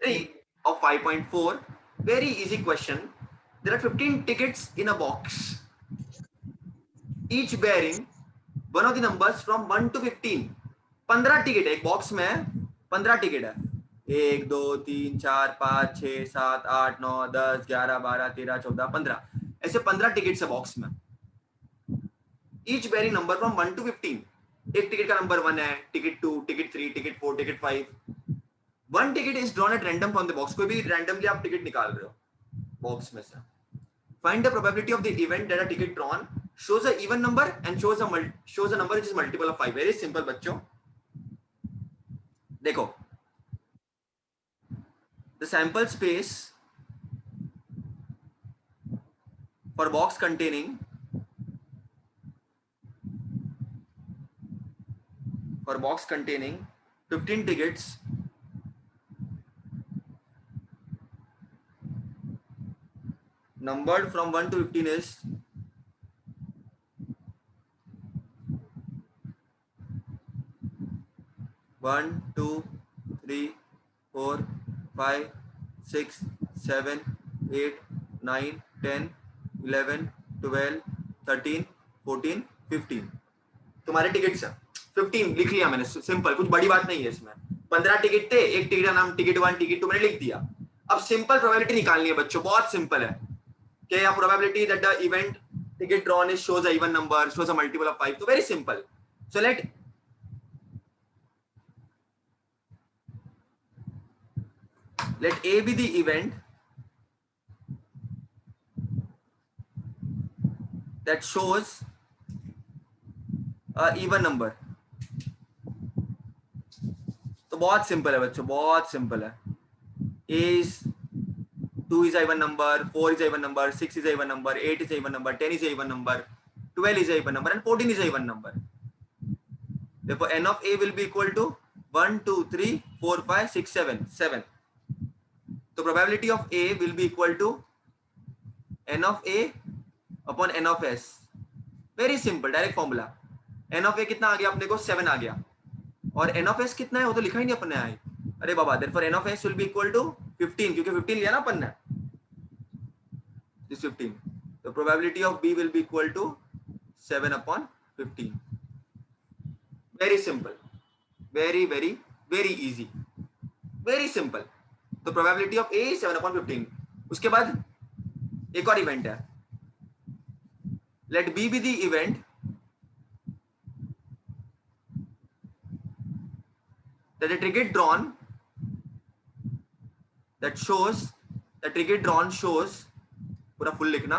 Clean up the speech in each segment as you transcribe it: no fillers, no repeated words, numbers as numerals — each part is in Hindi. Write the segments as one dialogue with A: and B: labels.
A: 3 of 5.4. Very easy question. There are 15 tickets in a box, each bearing one of the numbers from 1 to 15. 15 ticket है एक बॉक्स में, 15 टिकट है, 1 2 3 4 5 6 7 8 9 10 11 12 13 14 15, ऐसे 15 टिकट है बॉक्स में, each bearing number from 1 to 15. एक टिकट का नंबर 1 है, ticket 2, ticket 3, ticket 4, ticket 5. One ticket is drawn at random from the box. कोई भी रैंडमली आप टिकट निकाल रहे हो बॉक्स में से. Find the probability of the event that a ticket drawn shows a even number and shows a number which is multiple of 5. Very simple बच्चों. देखो, the sample space for box containing 15 tickets numbered from 1 to 15 is 1 2 3 4 5 6 7 8 9 10 11 12 13 14 15. तुम्हारे टिकट्स है 15, लिख लिया मैंने. सिंपल, कुछ बड़ी बात नहीं है इसमें. 15 टिकट थे, एक टिकट का नाम टिकट 1, टिकट 2 मैंने लिख दिया. अब सिंपल प्रोबेबिलिटी निकालनी है बच्चों, बहुत सिंपल है. क्या probability that the event ticket drawn is shows a even number, shows a multiple of 5. तो very simple. So late A be the event that shows a even number. तो बहुत सिंपल है बच्चों, बहुत सिंपल है. A is 2 is a even number, 4 is a even number, 6 is a even number, 8 is a even number, 10 is a even number, 12 is a even number, and 14 is a even number. Therefore, n of A will be equal to 1 2 3 4 5 6 7 7. तो probability of A will be equal to n of A upon n of S. Very simple, direct formula. n of A कितना आ गया अपने को? 7 आ गया. और n of S कितना है वो तो लिखा ही नहीं अपने आई. अरे बाबा, therefore n of S will be equal to 15, क्योंकि 15 लिया ना अपन ने. This 15. The probability of B will be equal to 7 upon 15. Very simple. Very very very easy. Very simple. तो प्रोबेबिलिटी ऑफ ए 7/15. उसके बाद एक और इवेंट है. Let B be the event that the ticket drawn shows पूरा फुल लिखना,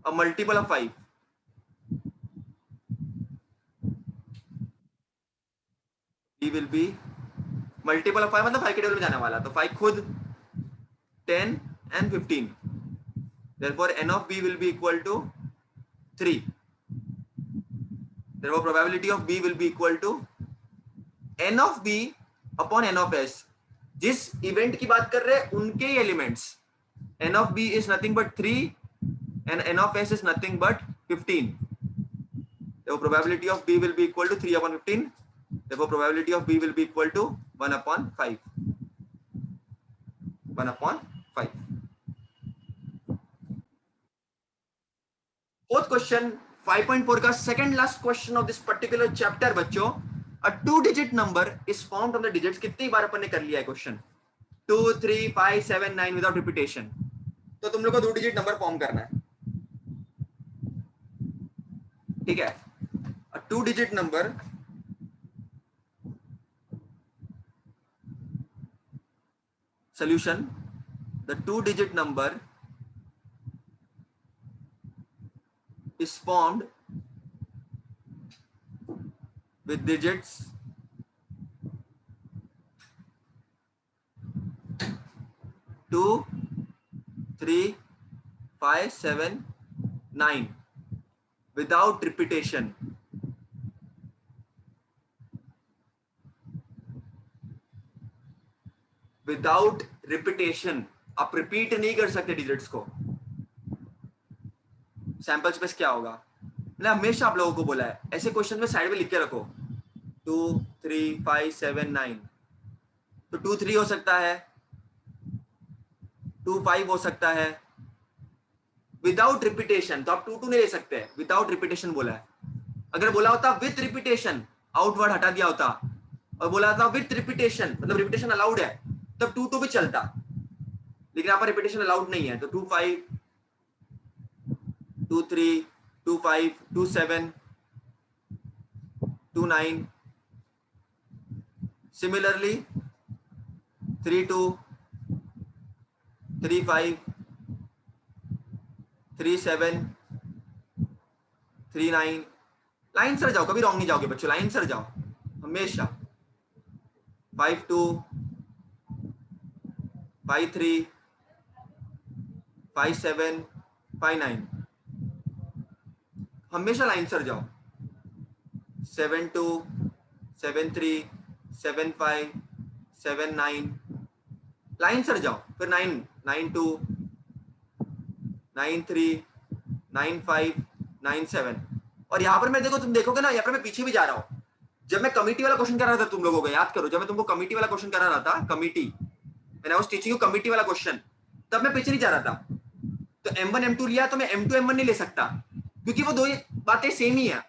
A: a multiple of 5. B will be multiple of 5, मतलब 5 के टेबल में जाने वाला. तो 5 खुद 10 and 15. Therefore, n of b will be equal to 3. Therefore, probability of b will be equal to n of b upon n of s. जिस इवेंट की बात कर रहे हैं उनके ही elements. n of b is nothing but 3 and n of s is nothing but 15. Therefore, probability of b will be equal to 3/15. Therefore, probability of b will be equal to 1/5. 1/5. Fourth question, 5.4 का second last question of this particular chapter बच्चों. A 2-digit number is formed from the digits. कितनी बार अपन ने कर लिया है क्वेश्चन? 2 3 5 7 9 without repetition. तो तुम लोग को 2 डिजिट नंबर फॉर्म करना है. ठीक है. A 2-digit number solution. The 2-digit number is formed with digits 2 3 5 7 9 without repetition. Without repetition. आप रिपीट नहीं कर सकते डिजिट्स को. सैंपल स्पेस क्या होगा? मैंने हमेशा आप लोगों को बोला है ऐसे क्वेश्चन में साइड में लिख के रखो 2 3 5 7 9. तो 2 3 हो सकता है, 2 5 हो सकता है विदाउट रिपीटेशन, तो आप 2 2 नहीं ले सकते, विदाउट रिपीटेशन बोला है। अगर बोला होता विथ रिपीटेशन, आउटवर्ड हटा दिया होता, और बोला था विथ रिपीटेशन मतलब रिपीटेशन अलाउड है, तब 2 2 भी चलता, लेकिन यहाँ पर रिपीटेशन अलाउड नहीं है। तो 2 5 2 3 2 5 2 7 2 9, सिमिलरली 3 2 3 5 3 7 3 9। लाइन सर जाओ, कभी रॉन्ग नहीं जाओगे बच्चों, लाइन सर जाओ हमेशा। 5 2 5 3 5 7 5 9, हमेशा लाइन सर जाओ। 7 2 7 3 7 5 7 9, लाइन सर जाओ। फिर 9 9 2 9 3 9 5 9 7। और यहाँ पर मैं देखो, तुम देखोगे ना, यहाँ पर मैं पीछे भी जा रहा हूँ। जब मैं कमिटी वाला क्वेश्चन कर रहा था तुम लोगों को, याद करो, जब मैं तुमको कमिटी वाला क्वेश्चन करा रहा था, कमिटी, मैंने उस टीचिंग को कमिटी वाला क्वेश्चन, तब मैं पीछे नहीं जा रहा था। तो M1 M2 लिया तो मैं M2 M1 नहीं ले सकता, क्योंकि वो दो बातें सेम ही है।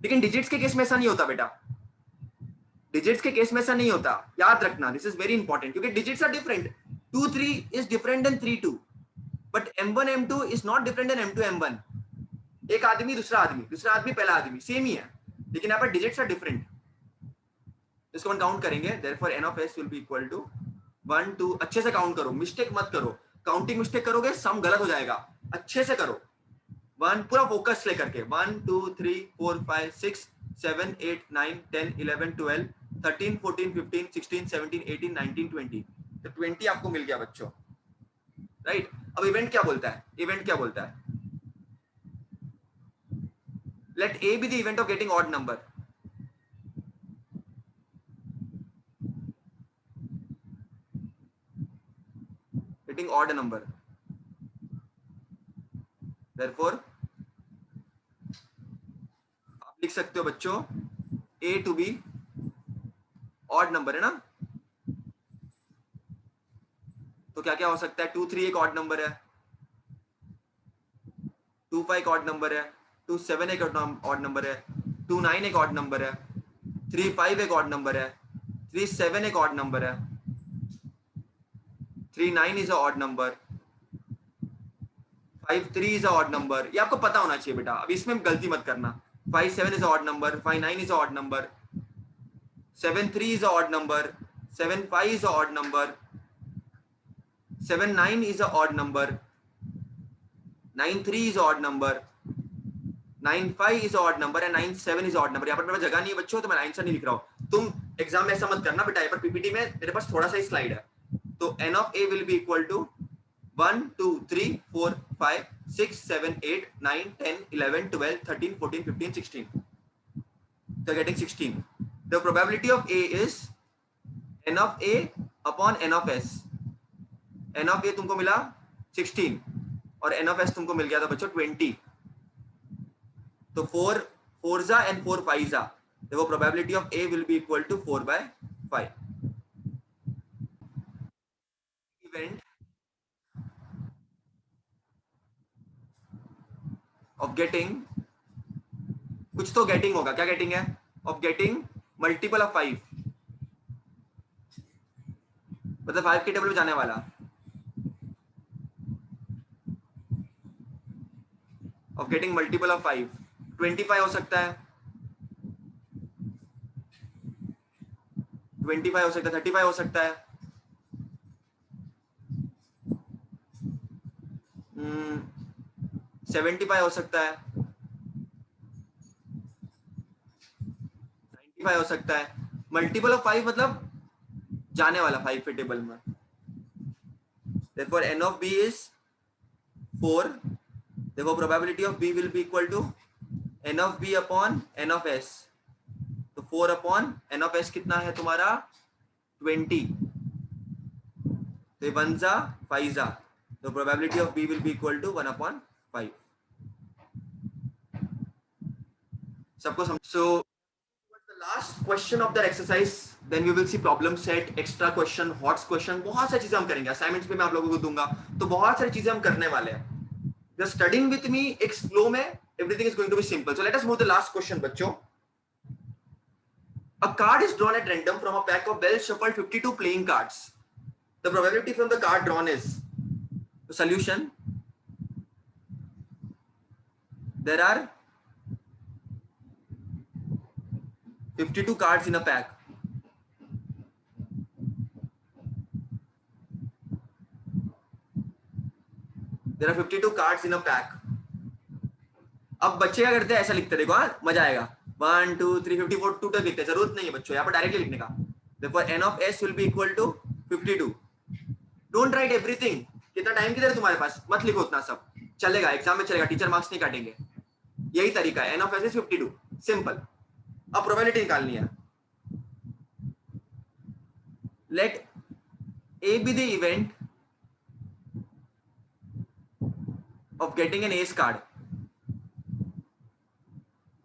A: लेकिन डिजिट्स के केस में ऐसा नहीं होता बेटा, डिजिट्स के केस में ऐसा नहीं होता, याद रखना, दिस इज वेरी इंपॉर्टेंट, क्योंकि digits are different. 2 3 is different than 3 2, but M1 M2 is not different than M2 M1। एक आदमी दूसरा आदमी, दूसरा आदमी पहला आदमी, सेम ही है, लेकिन यहाँ पर डिजिट्स आर डिफरेंट। इसको हम काउंट करेंगे, therefore n of s will be equal to 1 2, अच्छे से काउंट करो, मिस्टेक मत करो, काउंटिंग मिस्टेक करोगे सम गलत हो जाएगा, अच्छे से करो। 1 पूरा फोकस लेकर के, 1 2 3 4 5 6 7 8 9 10 11 12 13 14 15 16 17 18 19 20, तो 20 आपको मिल गया बच्चों, राइट। अब इवेंट क्या बोलता है, इवेंट क्या बोलता है, late a be the event of getting odd number। getting odd number, therefore आप लिख सकते हो बच्चों a to be odd number, है ना। तो क्या क्या हो सकता है, 2 3 एक odd number है, 2 5 एक odd number है, 2 7 एक odd number है, 2 9 एक odd number है, 3 5 एक odd number है, 3 7 एक odd number है, 3 9 is a odd number, 5 3 is a odd number। ये आपको पता होना चाहिए बेटा, अब इसमें गलती मत करना। 5 7 is a odd number, 5 9 is a odd number, 7 3 is a odd number, 7 5 is a odd number, 7 9 is a odd number, 9 3 is a odd number, 9 5 is a odd number and 9 7 is a odd number। यहाँ पर मेरे पास जगह नहीं है बच्चों, तो मैं आंसर नहीं लिख रहा हूँ। तुम एग्जाम में ऐसा मत करना बेटा, यहाँ पर पीपीटी में मेरे पास थोड़ा सा ही स्लाइड है। तो n of a will be equal to 1 2 3 4 5 6 7 8 9 10 11 12 13 14 15 16, so getting 16। the probability of a is n of a upon n of s। n of a तुमको मिला 16 और n of s तुमको मिल गया था बच्चों 20। तो 4 4 and 4 5, the probability of a will be equal to 4/5। event of getting, कुछ तो गेटिंग होगा, क्या गेटिंग है, ऑफ गेटिंग मल्टीपल ऑफ 5, मतलब 5 के टेबल में जाने वाला, ऑफ गेटिंग मल्टीपल ऑफ 5, 25 हो सकता है, 25 हो सकता है, 35 हो सकता है, 75 हो सकता है, 95 हो सकता है। मल्टीपल ऑफ 5 मतलब जाने वाला 5 के टेबल में। Therefore n of b is 4, therefore probability of b will be equal to n of b upon n of s। तो 4 upon n of s कितना है तुम्हारा 20, तो 1 जा 5 जा, तो probability of b will be equal to 1 upon 5। सबको समझ, so last question of the exercise, then we will see problem set, extra question, HOTS question, बहुत सारी चीजें हम करेंगे। असाइनमेंट्स भी मैं आप लोगों को दूंगा, तो बहुत सारी चीजें हम करने वाले हैं। जस्ट स्टडिंग विथ मी, एक फ्लो में, everything is going to be simple. So let us move the last question बच्चों। A card is drawn at random from a pack of well shuffled 52 playing cards. The probability from the card drawn is, the solution, there are 52 cards in a pack. There are 52 cards in a pack. अब बच्चे क्या करते हैं, ऐसा लिखते, देखो हाँ मजा आएगा। 1 2 3 54 2 तक लिखते हैं, जरूरत नहीं है बच्चों यहाँ पर डायरेक्टली लिखने का। Therefore n of s will be equal to 52. Don't write everything. कितना टाइम किधर है तुम्हारे पास, मत लिखो उतना सब, चलेगा एग्जाम में चलेगा, टीचर मार्क्स नहीं काटेंगे। यही तरीका है, n of s is 52, simple. अब प्रोबेबिलिटी निकालनी है। Let a be the event of getting an ace card.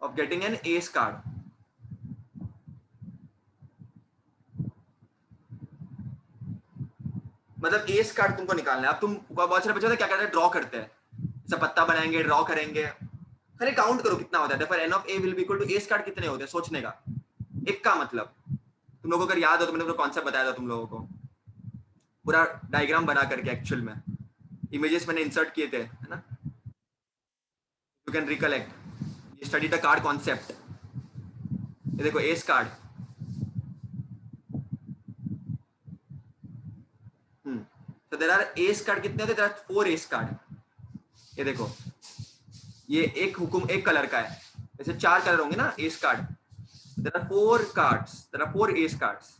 A: Of getting an ace card. मतलब एस कार्ड तुमको निकालना है। अब तुम बहुत सारे बच्चे क्या करते हैं, ड्रॉ करते हैं, जैसे पत्ता बनाएंगे, ड्रॉ करेंगे, खाली काउंट करो कितना होता है। Therefore n of a will be equal to S card कितने होते हैं, सोचने का। एक का मतलब तुम लोगों को अगर याद हो तो मैंने पूरा कॉन्सेप्ट बताया था तुम लोगों को, पूरा डायग्राम बना करके, एक्चुअल में इमेजेस मैंने इंसर्ट किए थे, है ना, you can recollect. Study the card concept. ये देखो एस कार्ड, तो देयर आर एस कार्ड कितने होते हैं, देयर आर 4 एस कार्ड। ये देखो, ये एक हुकुम एक कलर का है, ऐसे 4 कलर होंगे ना ace card. There are 4 cards, there are 4 ace cards.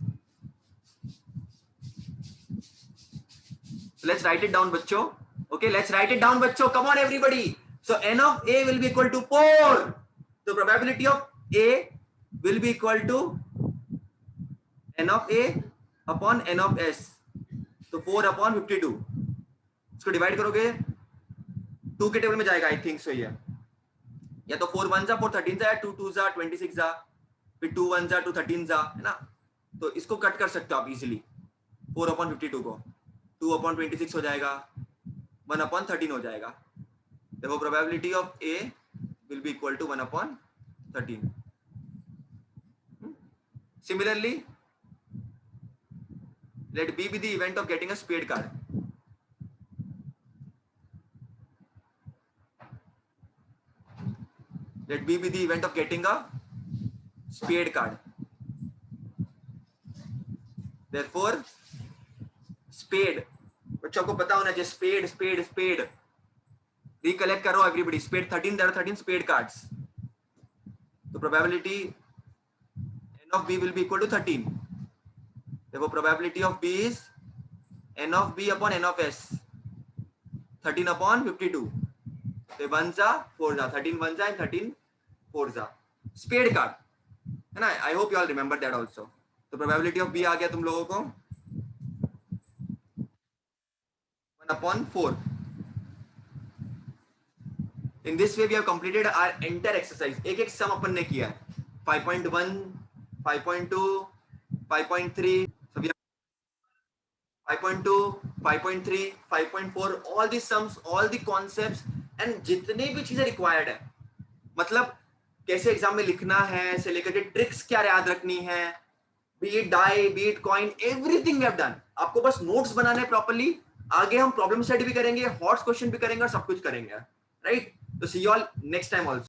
A: Let's write it down बच्चों। Okay, let's write it down बच्चों, come on everybody. So n of a will be equal to 4. The probability of a will be equal to n of a upon n of s. तो 4 upon 52, इसको डिवाइड करोगे 2 के टेबल में जाएगा, आई थिंक सो। ये या तो 4 1 जा 4 13 जा, 2 2 जा 26 जा, फिर 2 1 जा 2 13 जा, है ना। तो इसको कट कर सकते हो आप इजीली, 4 upon 52 को 2 upon 26 हो जाएगा, 1 upon 13 हो जाएगा। देखो probability of a will be equal to 1 upon 13. Similarly, let b be the event of getting a spade card. Let b be the event of getting a spade card. Therefore, spade, बच्चों को पता होना चाहिए, spade spade spade, recollect करो everybody, spade 13, there are 13 spade cards. तो probability n of b will be equal to 13. देखो probability of b is n of b upon n of s, 13 upon 52. तो 1 जा 4 जा, 13 1 जा and 13 4 जा, spade card, है ना। I hope you all remember that also. तो probability of b आ गया तुम लोगों को 1 upon 4. In this way we have completed our entire exercise. एक एक सम अपन ने किया है, 5.1, 5.2, 5.3, 5.2, 5.3, 5.4, all the sums, all the concepts and जितने भी चीजें रिक्वायर्ड है, मतलब कैसे एग्जाम में लिखना है से लेकर के ट्रिक्स क्या याद रखनी है, be it die, be it coin, everything we have done. आपको बस नोट्स बनाने हैं प्रॉपर्ली, आगे हम प्रॉब्लम सेट भी करेंगे, हॉट्स क्वेश्चन भी करेंगे और सब कुछ करेंगे, राइट। तो see you all next time also.